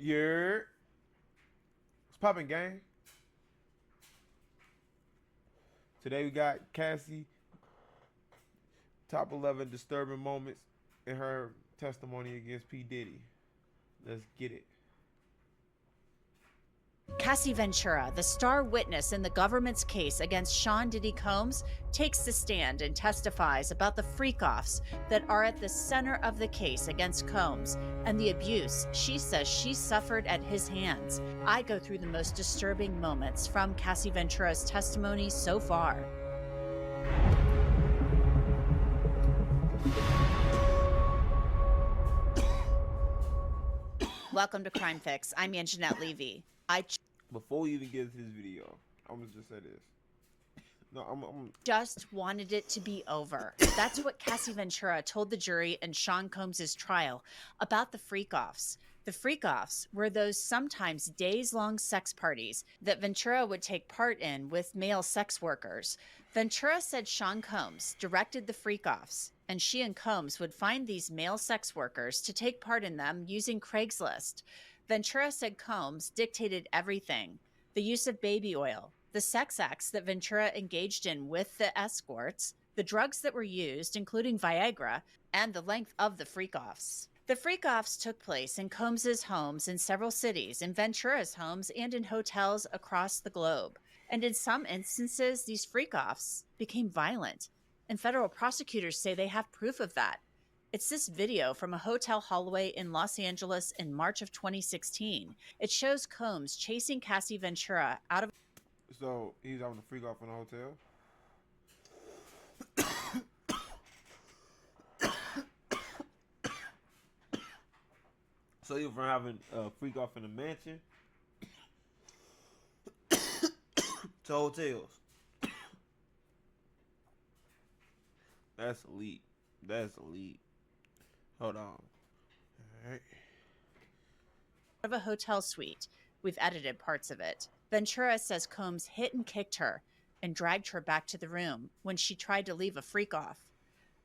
You're What's poppin', gang? Today we got Cassie, top 11 disturbing moments in her testimony against P. Diddy. Let's get it. Cassie Ventura, the star witness in the government's case against Sean Diddy Combs, takes the stand and testifies about the freak-offs that are at the center of the case against Combs and the abuse she says she suffered at his hands. I go through the most disturbing moments from Cassie Ventura's testimony so far. Welcome to Crime Fix. I'm Anjanette Levy. Before we even get into this video, I'm gonna just say this. No, I'm just wanted it to be over. That's what Cassie Ventura told the jury in Sean Combs' trial about the freak-offs. The freak-offs were those sometimes days-long sex parties that Ventura would take part in with male sex workers. Ventura said Sean Combs directed the freak-offs, and she and Combs would find these male sex workers to take part in them using Craigslist. Ventura said Combs dictated everything: the use of baby oil, the sex acts that Ventura engaged in with the escorts, the drugs that were used, including Viagra, and the length of the freak-offs. The freak-offs took place in Combs' homes in several cities, in Ventura's homes, and in hotels across the globe. And in some instances, these freak-offs became violent, and federal prosecutors say they have proof of that. It's this video from a hotel hallway in Los Angeles in March of 2016. It shows Combs chasing Cassie Ventura out of... So he's having a freak off in the hotel. So he went from having a freak off in a mansion to hotels. That's elite. That's elite. Hold on. All right. Of a hotel suite. We've edited parts of it. Ventura says Combs hit and kicked her and dragged her back to the room when she tried to leave a freak-off.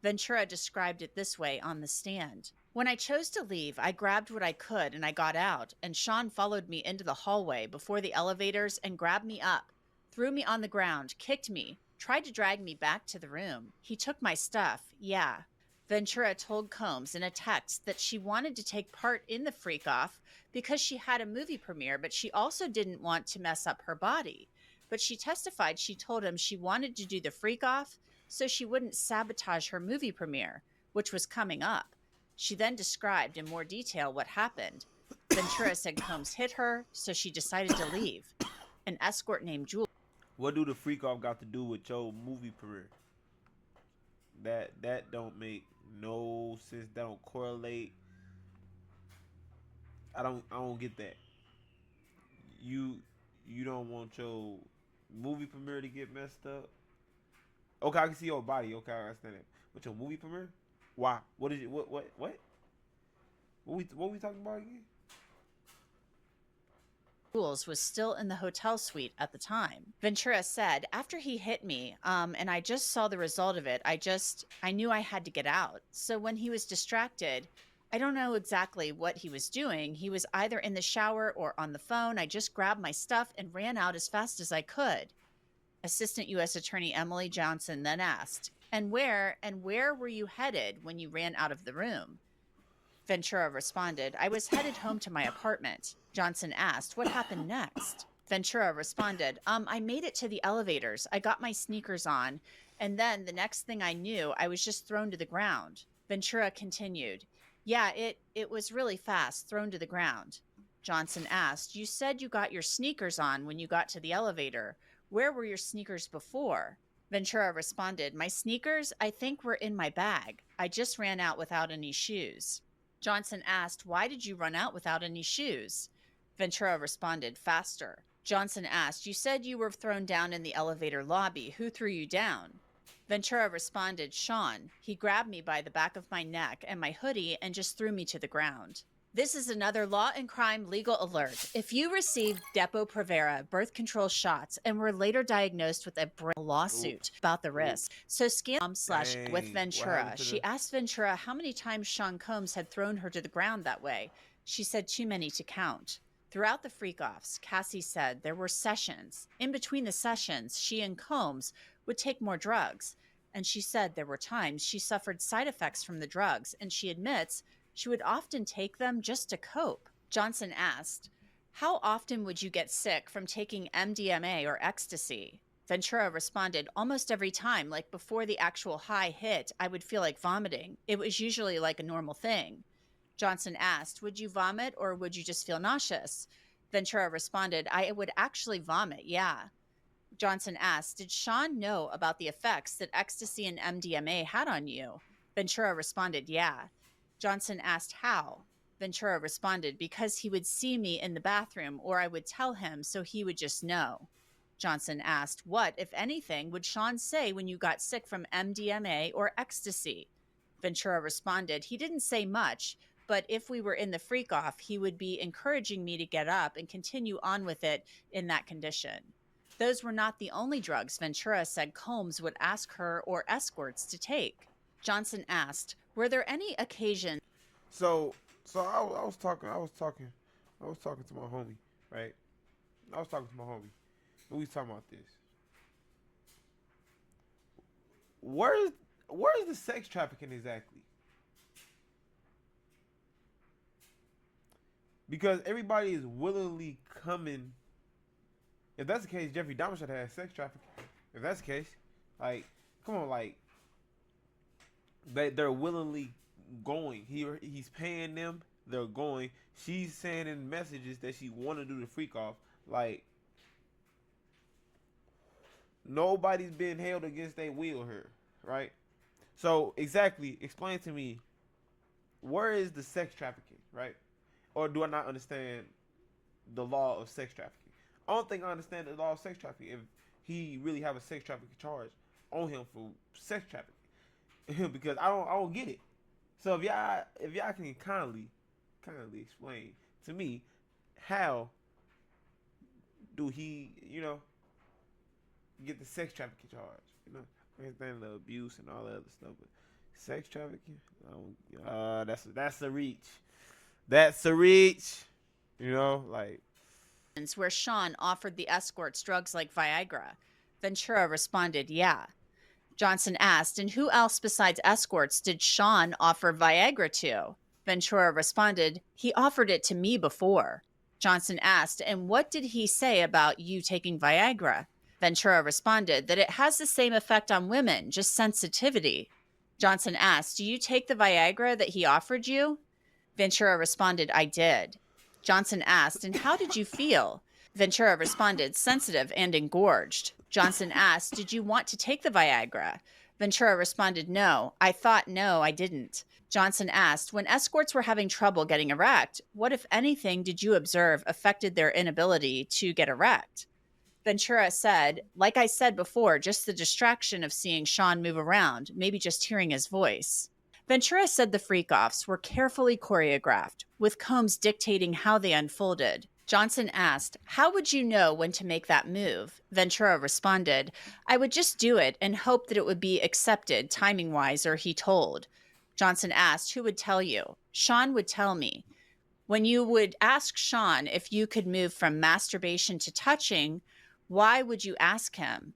Ventura described it this way on the stand. When I chose to leave, I grabbed what I could and I got out, and Sean followed me into the hallway before the elevators and grabbed me up, threw me on the ground, kicked me, tried to drag me back to the room. He took my stuff, yeah. Ventura told Combs in a text that she wanted to take part in the freak-off because she had a movie premiere, but she also didn't want to mess up her body. But she testified she told him she wanted to do the freak-off so she wouldn't sabotage her movie premiere, which was coming up. She then described in more detail what happened. Ventura said Combs hit her, so she decided to leave. An escort named Julie. What do the freak off got to do with your movie career? That don't make no sense. That don't correlate. I don't get that. You don't want your movie premiere to get messed up. Okay, I can see your body. Okay, I understand that. But your movie premiere? Why? What is it? What we talking about again? Jules was still in the hotel suite at the time. Ventura said, after he hit me, and I just saw the result of it, I knew I had to get out. So when he was distracted, I don't know exactly what he was doing. He was either in the shower or on the phone. I just grabbed my stuff and ran out as fast as I could. Assistant U.S. Attorney Emily Johnson then asked, and where were you headed when you ran out of the room? Ventura responded, I was headed home to my apartment. Johnson asked, what happened next? Ventura responded, I made it to the elevators. I got my sneakers on, and then the next thing I knew, I was just thrown to the ground. Ventura continued, yeah, it was really fast, thrown to the ground. Johnson asked, you said you got your sneakers on when you got to the elevator. Where were your sneakers before? Ventura responded, my sneakers, I think, were in my bag. I just ran out without any shoes. Johnson asked, why did you run out without any shoes? Ventura responded, faster. Johnson asked, you said you were thrown down in the elevator lobby. Who threw you down? Ventura responded, Sean. He grabbed me by the back of my neck and my hoodie and just threw me to the ground. This is another law and crime legal alert. If you received Depo-Provera birth control shots and were later diagnosed with a brain lawsuit about the risk, so /with Ventura. She asked Ventura how many times Sean Combs had thrown her to the ground that way. She said too many to count. Throughout the freak-offs, Cassie said there were sessions. In between the sessions, she and Combs would take more drugs. And she said there were times she suffered side effects from the drugs, and she admits she would often take them just to cope. Johnson asked, "How often would you get sick from taking MDMA or ecstasy?" Ventura responded, "Almost every time, like before the actual high hit, I would feel like vomiting. It was usually like a normal thing." Johnson asked, "Would you vomit or would you just feel nauseous?" Ventura responded, "I would actually vomit, yeah." Johnson asked, "Did Sean know about the effects that ecstasy and MDMA had on you?" Ventura responded, "Yeah." Johnson asked, "How?" Ventura responded, "Because he would see me in the bathroom or I would tell him, so he would just know." Johnson asked, "What, if anything, would Sean say when you got sick from MDMA or ecstasy?" Ventura responded, "He didn't say much, but if we were in the freak off, he would be encouraging me to get up and continue on with it in that condition." Those were not the only drugs Ventura said Combs would ask her or escorts to take. Johnson asked, "Were there any occasions?" So I was talking to my homie, right? I was talking to my homie. We was talking about this. Where is where is the sex trafficking exactly? Because everybody is willingly coming. If that's the case, Jeffrey Dahmer should have had sex trafficking. If that's the case, like, come on, like they're willingly going. He's paying them. They're going. She's saying in messages that she want to do the freak off. Like nobody's being held against their will here, right? So exactly, explain to me where is the sex trafficking, right? Or do I not understand the law of sex trafficking? I don't think I understand the law of sex trafficking if he really have a sex trafficking charge on him for sex trafficking because I don't get it. So if y'all can kindly explain to me how do he get the sex trafficking charge? I understand the abuse and all that other stuff, but sex trafficking, that's a reach. That's a reach. Like where Sean offered the escorts drugs like Viagra? Ventura responded, "Yeah." Johnson asked, "And who else besides escorts did Sean offer Viagra to?" Ventura responded, "He offered it to me before." Johnson asked, "And what did he say about you taking Viagra?" Ventura responded that it has the same effect on women, just sensitivity. Johnson asked, "Do you take the Viagra that he offered you?" Ventura responded, "I did." Johnson asked, "And how did you feel?" Ventura responded, "Sensitive and engorged." Johnson asked, "Did you want to take the Viagra?" Ventura responded, "No. I thought no, I didn't." Johnson asked, "When escorts were having trouble getting erect, what, if anything, did you observe affected their inability to get erect?" Ventura said, "Like I said before, just the distraction of seeing Sean move around, maybe just hearing his voice." Ventura said the freak-offs were carefully choreographed, with Combs dictating how they unfolded. Johnson asked, "How would you know when to make that move?" Ventura responded, "I would just do it and hope that it would be accepted timing-wise, or he told." Johnson asked, "Who would tell you?" "Sean would tell me." When you would ask Sean if you could move from masturbation to touching, why would you ask him?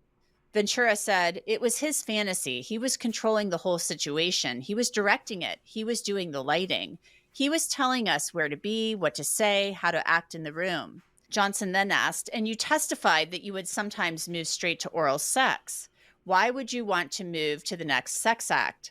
Ventura said, "It was his fantasy. He was controlling the whole situation. He was directing it. He was doing the lighting. He was telling us where to be, what to say, how to act in the room." Johnson then asked, "And you testified that you would sometimes move straight to oral sex. Why would you want to move to the next sex act?"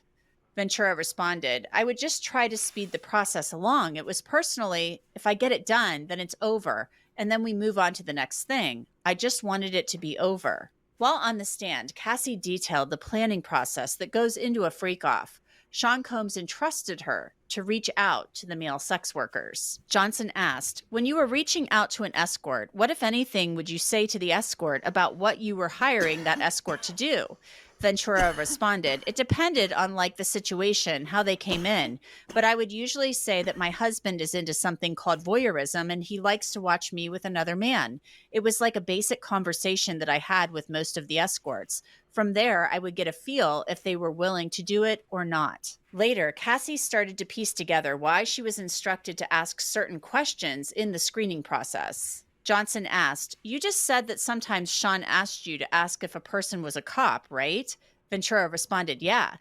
Ventura responded, "I would just try to speed the process along. It was personally, if I get it done, then it's over, and then we move on to the next thing. I just wanted it to be over." While on the stand, Cassie detailed the planning process that goes into a freak-off. Sean Combs entrusted her to reach out to the male sex workers. Johnson asked, "When you were reaching out to an escort, what, if anything, would you say to the escort about what you were hiring that escort to do?" Ventura responded, it depended on like the situation, how they came in. But I would usually say that my husband is into something called voyeurism and he likes to watch me with another man. It was like a basic conversation that I had with most of the escorts. From there, I would get a feel if they were willing to do it or not. Later, Cassie started to piece together why she was instructed to ask certain questions in the screening process. Johnson asked, you just said that sometimes Sean asked you to ask if a person was a cop, right? Ventura responded, yeah.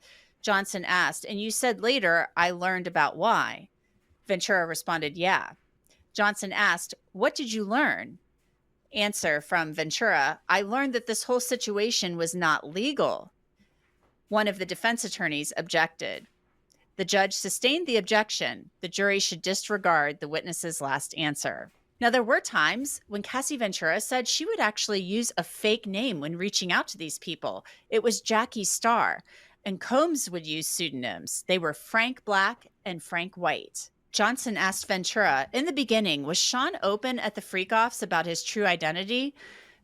Johnson asked, and you said later, I learned about why. Ventura responded, yeah. Johnson asked, what did you learn? Answer from Ventura, I learned that this whole situation was not legal. One of the defense attorneys objected. The judge sustained the objection. The jury should disregard the witness's last answer. Now, there were times when Cassie Ventura said she would actually use a fake name when reaching out to these people. It was Jackie Starr, and Combs would use pseudonyms. They were Frank Black and Frank White. Johnson asked Ventura, in the beginning, was Sean open at the freak-offs about his true identity?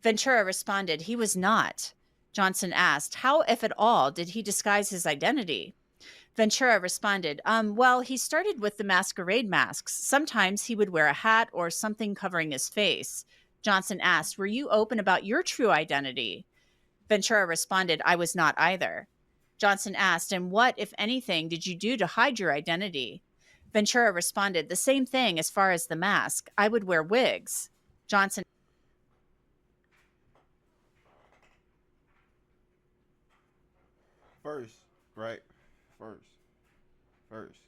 Ventura responded, he was not. Johnson asked, how, if at all, did he disguise his identity? Ventura responded, well, he started with the masquerade masks. Sometimes he would wear a hat or something covering his face. Johnson asked, were you open about your true identity? Ventura responded, I was not either. Johnson asked, and what, if anything, did you do to hide your identity? Ventura responded, the same thing as far as the mask. I would wear wigs. Johnson. First, right? First.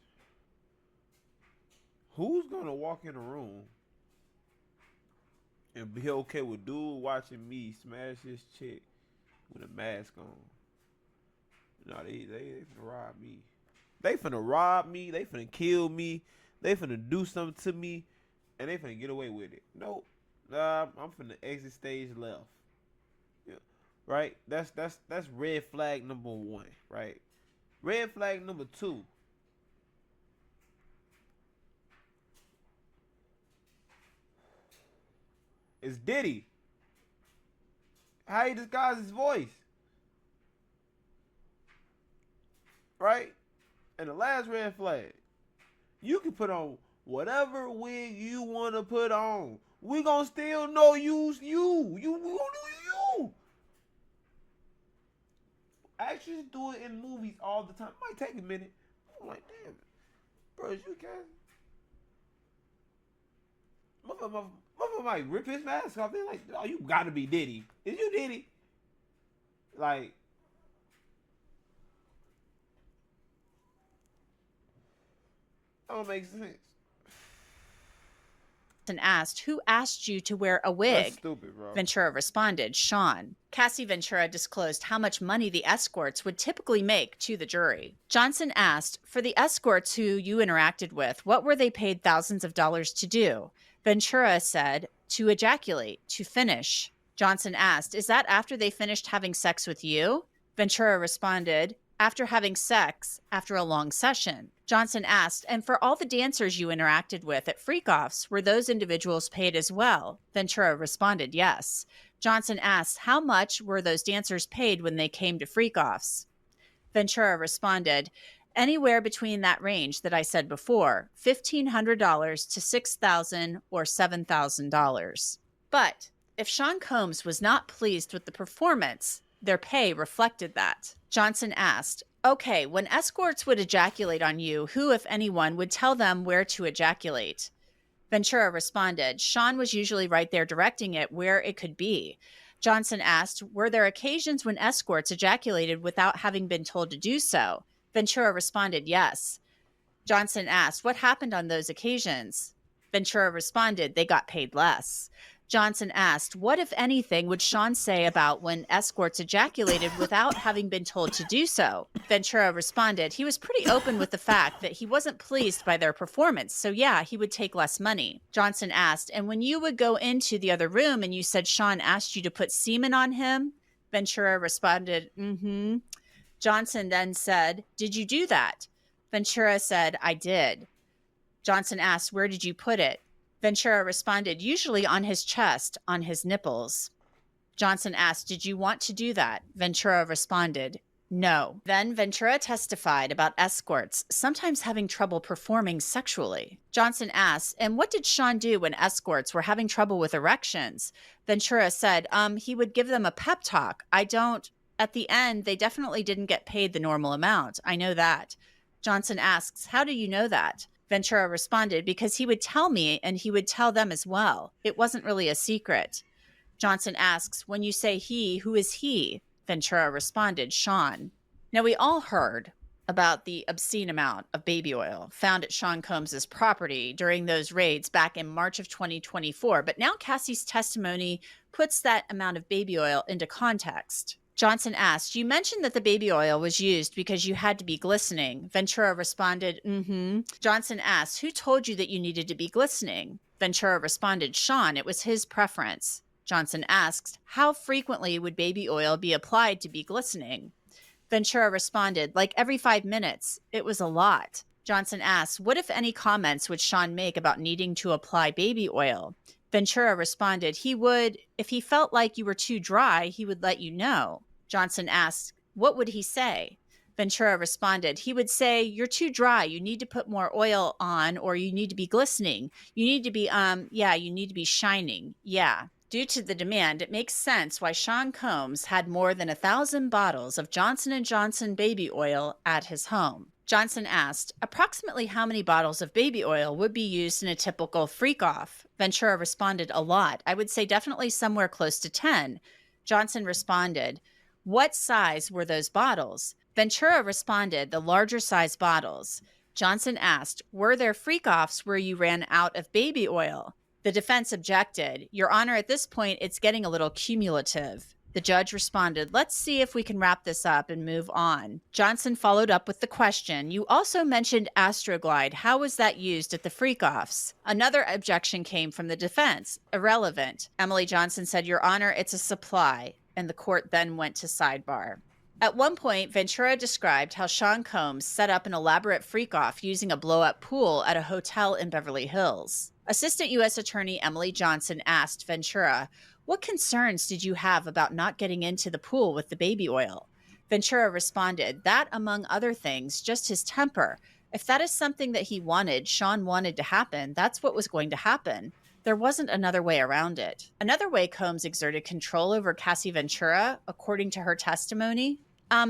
Who's gonna walk in a room and be okay with dude watching me smash his chick with a mask on? No, they finna rob me. They finna rob me. They finna kill me. They finna do something to me, and they finna get away with it. Nope. I'm finna exit stage left. Yeah. Right. That's red flag number 1. Right. Red flag number 2. Is Diddy. How he disguised his voice. Right? And the last red flag. You can put on whatever wig you want to put on. We gonna still know you. We gonna know you. Actors do it in movies all the time. It might take a minute. I'm like, damn, bro, is you Cassie? Motherfucker might rip his mask off. They're like, oh, you gotta be Diddy. Is you Diddy? Like, that don't make sense. And asked, who asked you to wear a wig? That's stupid, bro. Ventura responded, Sean. Cassie Ventura disclosed how much money the escorts would typically make to the jury. Johnson asked, for the escorts who you interacted with, what were they paid thousands of dollars to do? Ventura said, to ejaculate, to finish. Johnson asked, is that after they finished having sex with you? Ventura responded, after having sex, after a long session. Johnson asked, and for all the dancers you interacted with at freak-offs, were those individuals paid as well? Ventura responded, yes. Johnson asked, how much were those dancers paid when they came to freak-offs? Ventura responded, anywhere between that range that I said before, $1,500 to $6,000 or $7,000. But if Sean Combs was not pleased with the performance, their pay reflected that. Johnson asked, okay, when escorts would ejaculate on you, who, if anyone, would tell them where to ejaculate? Ventura responded, Sean was usually right there directing it where it could be. Johnson asked, were there occasions when escorts ejaculated without having been told to do so? Ventura responded, yes. Johnson asked, what happened on those occasions? Ventura responded, they got paid less. Johnson asked, what, if anything, would Sean say about when escorts ejaculated without having been told to do so? Ventura responded, he was pretty open with the fact that he wasn't pleased by their performance, so yeah, he would take less money. Johnson asked, and when you would go into the other room and you said Sean asked you to put semen on him? Ventura responded, mm-hmm. Johnson then said, did you do that? Ventura said, I did. Johnson asked, where did you put it? Ventura responded, usually on his chest, on his nipples. Johnson asked, "Did you want to do that?" Ventura responded, "No." Then Ventura testified about escorts sometimes having trouble performing sexually. Johnson asked, "And what did Sean do when escorts were having trouble with erections?" Ventura said, he would give them a pep talk. At the end, they definitely didn't get paid the normal amount. I know that." Johnson asks, "How do you know that?" Ventura responded, "Because he would tell me and he would tell them as well. It wasn't really a secret." Johnson asks, "When you say he, who is he?" Ventura responded, "Sean." Now, we all heard about the obscene amount of baby oil found at Sean Combs's property during those raids back in March of 2024, but now Cassie's testimony puts that amount of baby oil into context. Johnson asked, "You mentioned that the baby oil was used because you had to be glistening." Ventura responded, "Mm-hmm." Johnson asked, "Who told you that you needed to be glistening?" Ventura responded, "Sean, it was his preference." Johnson asked, "How frequently would baby oil be applied to be glistening?" Ventura responded, "Like every 5 minutes. It was a lot." Johnson asked, "What, if any, comments would Sean make about needing to apply baby oil?" Ventura responded, "He would, if he felt like you were too dry, he would let you know." Johnson asked, "What would he say?" Ventura responded, "He would say, 'You're too dry. You need to put more oil on, or you need to be glistening. You need to be, you need to be shining. Yeah.'" Due to the demand, it makes sense why Sean Combs had more than 1,000 bottles of Johnson & Johnson baby oil at his home. Johnson asked, "Approximately how many bottles of baby oil would be used in a typical freak-off?" Ventura responded, "A lot. I would say definitely somewhere close to 10. Johnson responded, "What size were those bottles?" Ventura responded, "The larger size bottles." Johnson asked, "Were there freak-offs where you ran out of baby oil?" The defense objected, "Your Honor, at this point, it's getting a little cumulative." The judge responded, "Let's see if we can wrap this up and move on." Johnson followed up with the question, "You also mentioned Astroglide. How was that used at the freak-offs?" Another objection came from the defense. "Irrelevant." Emily Johnson said, "Your Honor, it's a supply." And the court then went to sidebar. At one point, Ventura described how Sean Combs set up an elaborate freak-off using a blow-up pool at a hotel in Beverly Hills. Assistant U.S. Attorney Emily Johnson asked Ventura, "What concerns did you have about not getting into the pool with the baby oil?" Ventura responded, "That, among other things, just his temper. If that is something that he wanted, Sean wanted to happen, that's what was going to happen. There wasn't another way around it." Another way Combs exerted control over Cassie Ventura, according to her testimony,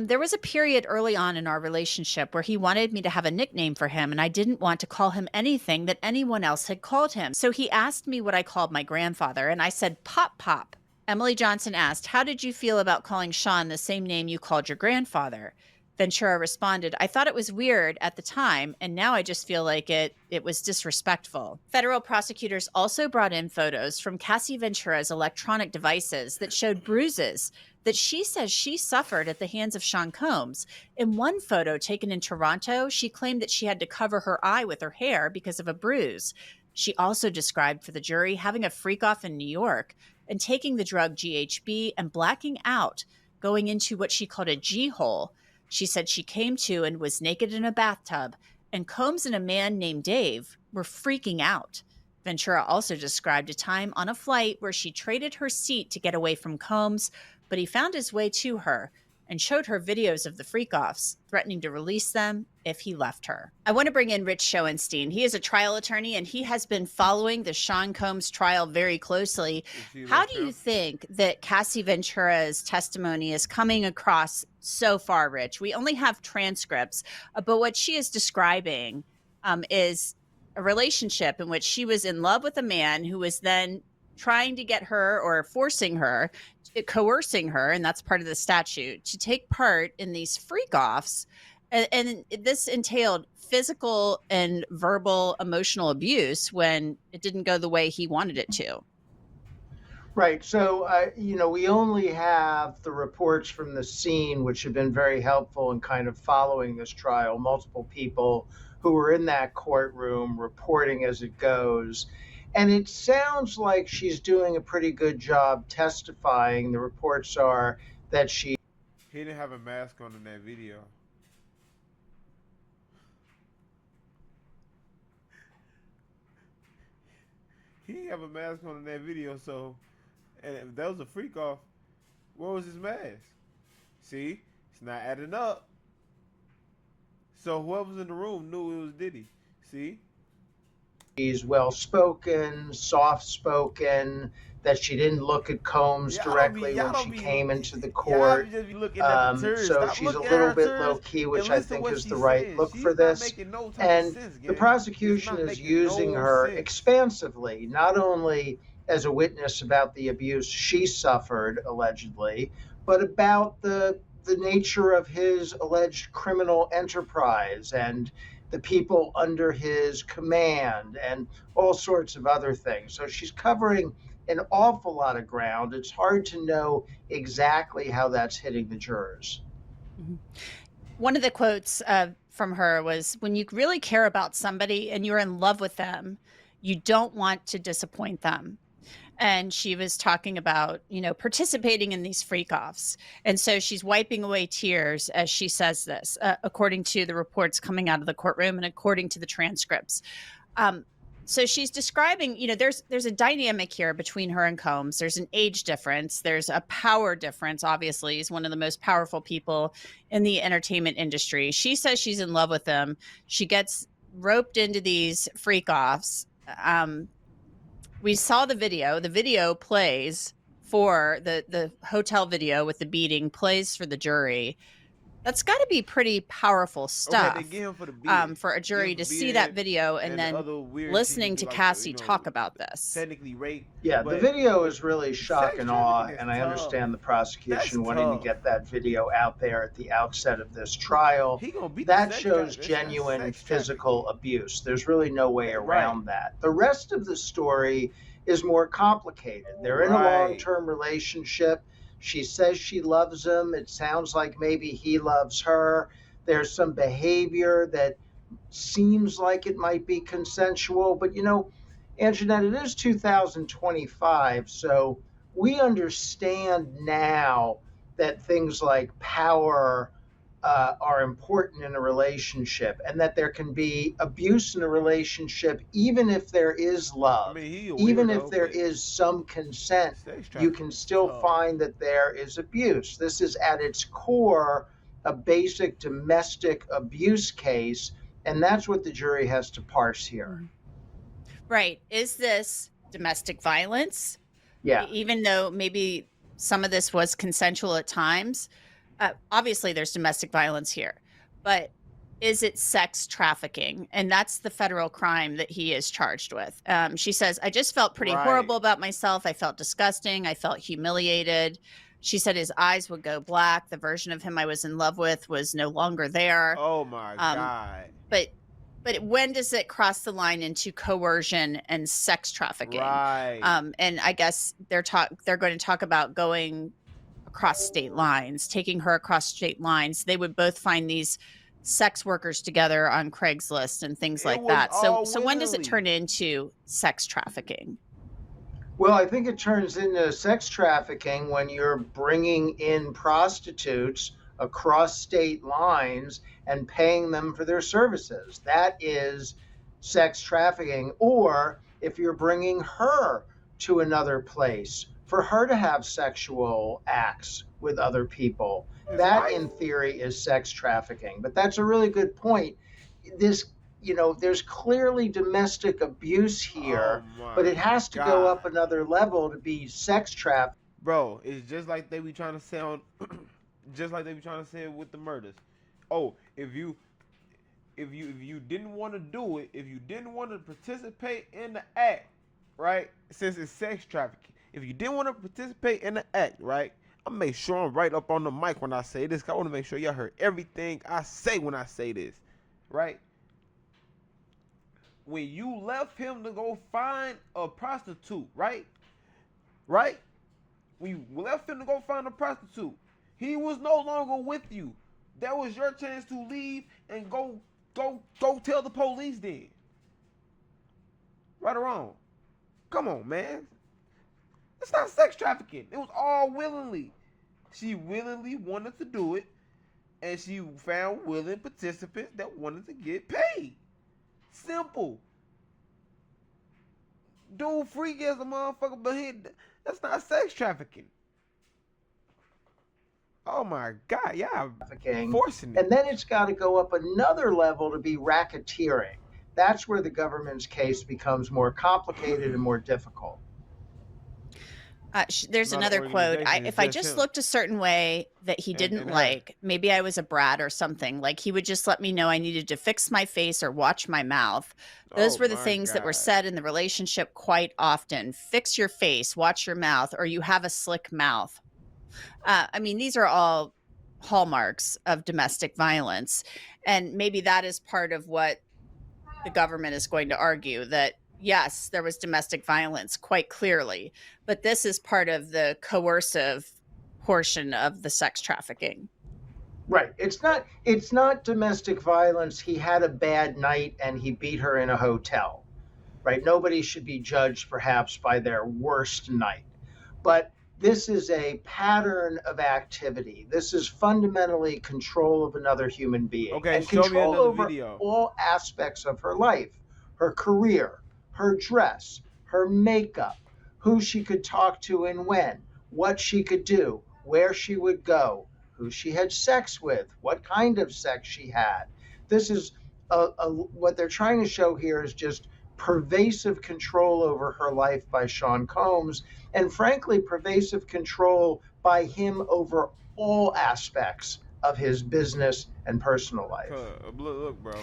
there was a period early on in our relationship where he wanted me to have a nickname for him, and I didn't want to call him anything that anyone else had called him. So he asked me what I called my grandfather, and I said, "Pop Pop." Emily Johnson asked, "How did you feel about calling Sean the same name you called your grandfather?" Ventura responded, "I thought it was weird at the time, and now I just feel like it was disrespectful." Federal prosecutors also brought in photos from Cassie Ventura's electronic devices that showed bruises that she says she suffered at the hands of Sean Combs. In one photo taken in Toronto, she claimed that she had to cover her eye with her hair because of a bruise. She also described for the jury having a freak-off in New York and taking the drug GHB and blacking out, going into what she called a G-hole. She said she came to and was naked in a bathtub, and Combs and a man named Dave were freaking out. Ventura also described a time on a flight where she traded her seat to get away from Combs, but he found his way to her and showed her videos of the freak-offs, threatening to release them if he left her. I want to bring in Rich Schoenstein. He is a trial attorney, and he has been following the Sean Combs trial very closely. How do you think that Cassie Ventura's testimony is coming across so far, Rich? We only have transcripts, but what she is describing is a relationship in which she was in love with a man who was then trying to get her, or forcing her, coercing her, and that's part of the statute, to take part in these freak-offs. And this entailed physical and verbal emotional abuse when it didn't go the way he wanted it to. Right. So, we only have the reports from the scene, which have been very helpful in kind of following this trial. Multiple people who were in that courtroom reporting as it goes. And it sounds like she's doing a pretty good job testifying. The reports are that she. He didn't have a mask on in that video. He didn't have a mask on in that video, so and if that was a freak off, Where was his mask? See, it's not adding up. So whoever's in the room knew it was Diddy. See? She's well spoken, soft spoken, that she didn't look at Combs directly when she came into the y'all court. just be looking at the turds. So Stop she's a looking at little her bit low turds key, and which I listen to think what is the she's right saying. look for She's not this. making no type of And sense, the gang. It's prosecution not is making using no her sense. expansively, not only as a witness about the abuse she suffered, allegedly, but about the nature of his alleged criminal enterprise and the people under his command and all sorts of other things. So she's covering an awful lot of ground. It's hard to know exactly how that's hitting the jurors. Mhm. One of the quotes from her was, when you really care about somebody and you're in love with them, you don't want to disappoint them. And she was talking about, participating in these freak offs. And so she's wiping away tears as she says this, according to the reports coming out of the courtroom and according to the transcripts. Um, so she's describing, there's a dynamic here between her and Combs. There's an age difference. There's a power difference. Obviously, he's one of the most powerful people in the entertainment industry. She says she's in love with him. She gets roped into these freak offs. We saw the video. The video plays for the hotel video with the beating plays for the jury. That's got to be pretty powerful Okay, they stuff get him for the beating. for a Get him jury for to see that beating video and and the then other weird shit he listening do, to like Cassie talk about this. technically rape. Yeah, the But video is really shock sex and awe, trafficking is and I tough. understand the That's prosecution wanting to tough. get that video out there at the outset of this trial. He gonna beat That the sex shows that's genuine sex physical abuse. There's really no way Right. around that. The rest of the story is more complicated. They're in a Right. long-term relationship. She says she loves him. It sounds like maybe he loves her. There's some behavior that seems like it might be consensual, but Anjanette, it is 2025, so we understand now that things like power are important in a relationship, and that there can be abuse in a relationship even if there is I love, mean, he a even if weirdo, there but is some consent. sex You trafficking can is still tough. find that there is abuse. This is at its core a basic domestic abuse case, and that's what the jury has to parse here. Right. Is this domestic violence? Yeah. Even though maybe some of this was consensual at times, obviously there's domestic violence here, but is it sex trafficking? And that's the federal crime that he is charged with. She says, I just felt pretty horrible about myself. I felt disgusting. I felt humiliated. She said his eyes would go black. The version of him I was in love with was no longer there. Oh my God. But when does it cross the line into coercion and sex trafficking? Right. And I guess they're going to talk about going across state lines, taking her across state lines. They would both find these sex workers together on Craigslist and things like that. So when does it turn into sex trafficking? Well, I think it turns into sex trafficking when you're bringing in prostitutes across state lines and paying them for their services. That is sex trafficking. Or if you're bringing her to another place for her to have sexual acts with other people, that in theory is sex trafficking. But that's a really good point. There's clearly domestic abuse here, but it has to go up another level to be sex trafficking. Bro, it's just like they be trying to say on, just like they be trying to say with the murders. Oh, if you didn't want to do it, if you didn't want to participate in the act, right? Since it's sex trafficking, if you didn't want to participate in the act, right? I make sure I'm right up on the mic when I say this. I want to make sure y'all heard everything I say when I say this, right? When you left him to go find a prostitute, right? Right? When you left him to go find a prostitute, he was no longer with you. That was your chance to leave and go tell the police then. Right or wrong? Come on, man. It's not sex trafficking. It was all willingly. She willingly wanted to do it, and she found willing participants that wanted to get paid. Simple. Dude freak as a motherfucker, but that's not sex trafficking. Oh my God, yeah, trafficking. forcing it. And then it's got to go up another level to be racketeering. That's where the government's case becomes more complicated and more difficult. There's Not an another quote. organization. It's If I just just him looked a certain way that he didn't and her. like, maybe I was a brat or something, like he would just let me know I needed to fix my face or watch my mouth. Those Oh were the my things that were God. said in the relationship quite often. Fix your face, watch your mouth, or you have a slick mouth. I mean, these are all hallmarks of domestic violence. And maybe that is part of what the government is going to argue, that yes, there was domestic violence quite clearly, but this is part of the coercive portion of the sex trafficking. Right. It's not domestic violence. He had a bad night and he beat her in a hotel. Right? Nobody should be judged perhaps by their worst night. But this is a pattern of activity. This is fundamentally control of another human being Okay, and show me control another over video. all aspects of her life, her career, her dress, her makeup, who she could talk to and when, what she could do, where she would go, who she had sex with, what kind of sex she had. This is what they're trying to show here is just pervasive control over her life by Sean Combs, and frankly, pervasive control by him over all aspects of his business and personal life. Look, bro.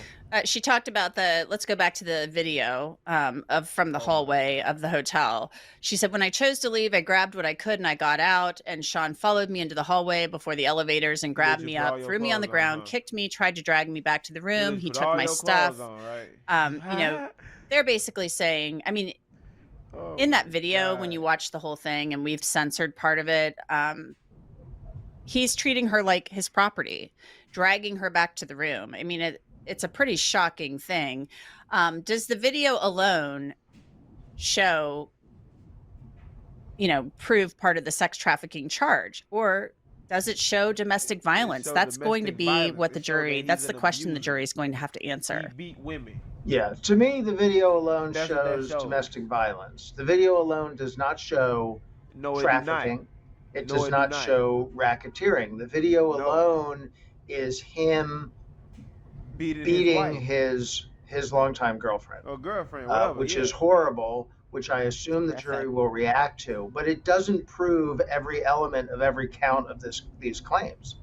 She talked about let's go back to the video from the hallway of the hotel. She said, when I chose to leave, I grabbed what I could and I got out, and Sean followed me into the hallway before the elevators and grabbed me up, threw me on the ground, kicked me, tried to drag me back to the room. He took my stuff. They're basically saying, I mean, in that video, when you watch the whole thing, and we've censored part of it, he's treating her like his property, dragging her back to the room. I mean, it's a pretty shocking thing. Does the video alone show, prove part of the sex trafficking charge, or does it show domestic violence? That's going to be what the jury, that's the question the jury is going to have to answer. He beat women. Yeah, to me, the video alone shows domestic violence. The video alone does not show trafficking. It does not show racketeering. The video alone is him beating his longtime girlfriend. Or girlfriend, whatever. Which is horrible, which I assume the jury will react to. But it doesn't prove every element of every count of these claims.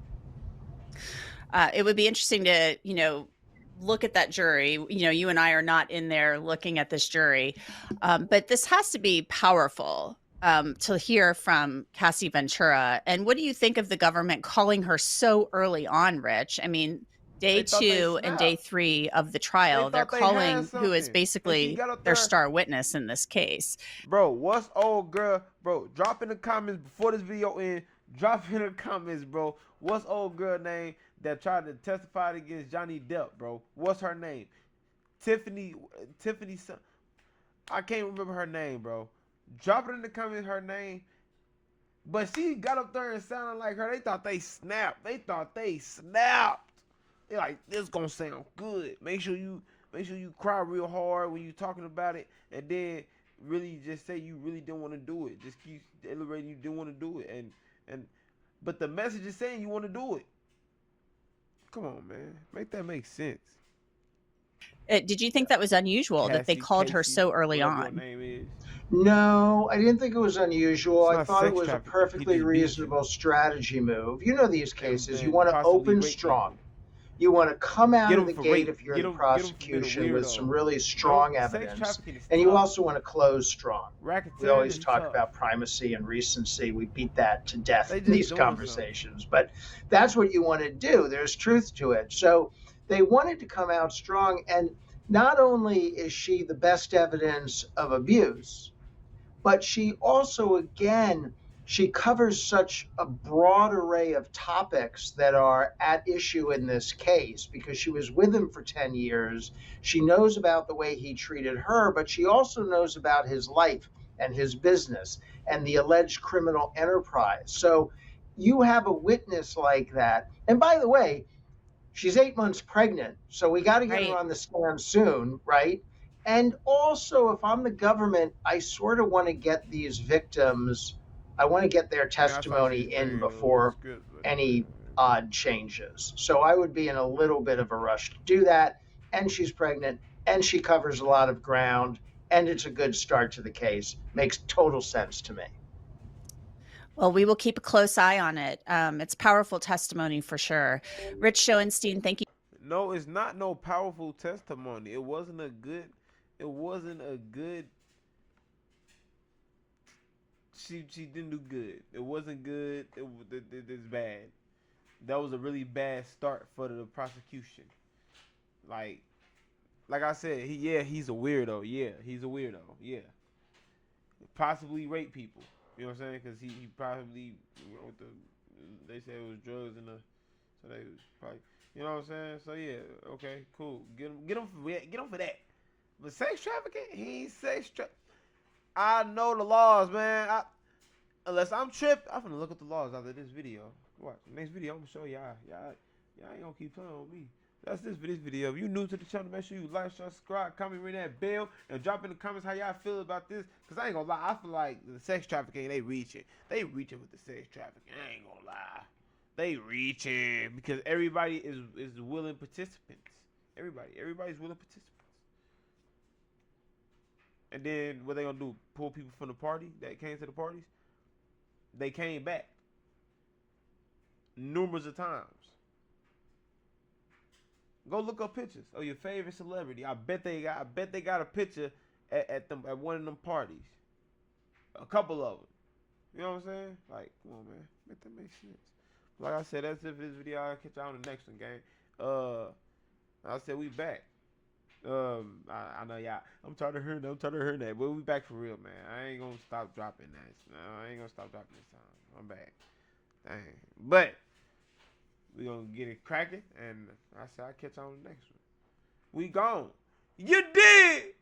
It would be interesting to, look at that jury. You and I are not in there looking at this jury, but this has to be powerful to hear from Cassie Ventura. And what do you think of the government calling her so early on, Rich? I mean, day 2 and day 3 of the trial, they're calling who is basically their star witness in this case. Bro, what's old girl? Bro, drop in the comments before this video ends. Drop in the comments, bro. What's old girl name that tried to testify against Johnny Depp, bro? What's her name? Tiffany. I can't remember her name, bro. Drop it in the comments, her name. But she got up there and sounded like her. They thought they snapped. They're like, this gonna sound good. Make sure you cry real hard when you talking about it, and then really just say you really didn't want to do it. Just keep elaborating you didn't want to do it, but the message is saying you want to do it. Come on, man, make that make sense. Did you think that was unusual that they called her so early on? Name is. No, I didn't think it was unusual. I thought it was a trafficking. perfectly reasonable strategy move. You know these cases. You want to open strong. You want to come out of the gate if you're in the prosecution with some really strong evidence. And you also want to close strong. We always talk about primacy and recency. We beat that to death in these conversations. But that's what you want to do. There's truth to it. So they wanted to come out strong. And not only is she the best evidence of abuse, but she also, again, she covers such a broad array of topics that are at issue in this case because she was with him for 10 years. She knows about the way he treated her, but she also knows about his life and his business and the alleged criminal enterprise. So you have a witness like that. And by the way, she's 8 months pregnant, so we got to get her on the stand soon, right? And also, if I'm the government, I sort of want to get these victims I want to get their Yeah, I saw she testimony in bringing a little before script, but any odd changes. So I would be in a little bit of a rush to do that. And she's pregnant, and she covers a lot of ground, and it's a good start to the case. Makes total sense to me. Well, we will keep a close eye on it. It's powerful testimony for sure. Rich Schoenstein, thank you. no, it's not no powerful testimony. It wasn't a good. It wasn't a good. She didn't do good. It wasn't good. It's bad. That was a really bad start for the prosecution. Like like I said, he's a weirdo. Yeah, he's a weirdo. Yeah, possibly rape people. You know what I'm saying? Because he probably with the they said it was drugs in the so they was probably you know what I'm saying. So yeah, okay, cool. Get him for that. But sex trafficking, he ain't sex tra. I know the laws, man. Unless I'm tripped, I'm gonna look at the laws after this video. Watch next video. I'm gonna show y'all ain't gonna keep playing with me. That's this for this video. If you new to the channel, make sure you like, share, subscribe, comment, ring that bell, and drop in the comments how y'all feel about this. Cause I ain't gonna lie, I feel like the sex trafficking, they reaching with the sex trafficking. I ain't gonna lie, they reaching because everybody is willing participants. Everybody's willing participants. And then what they gonna do? Pull people from the party that came to the parties? They came back numerous of times. Go look up pictures of your favorite celebrity. I bet they got a picture at one of them parties. A couple of them. You know what I'm saying? Like, come on, man, make that make sense. Like I said, that's it for this video. I'll catch y'all on the next one, gang. I said we back. I know y'all. I'm tired of hearing that. But we back for real, man. I ain't gonna stop dropping that. No, I ain't gonna stop dropping this time. I'm back. Dang. But we gonna get it cracking, and I said I'll catch y'all on the next one. We gone. You did.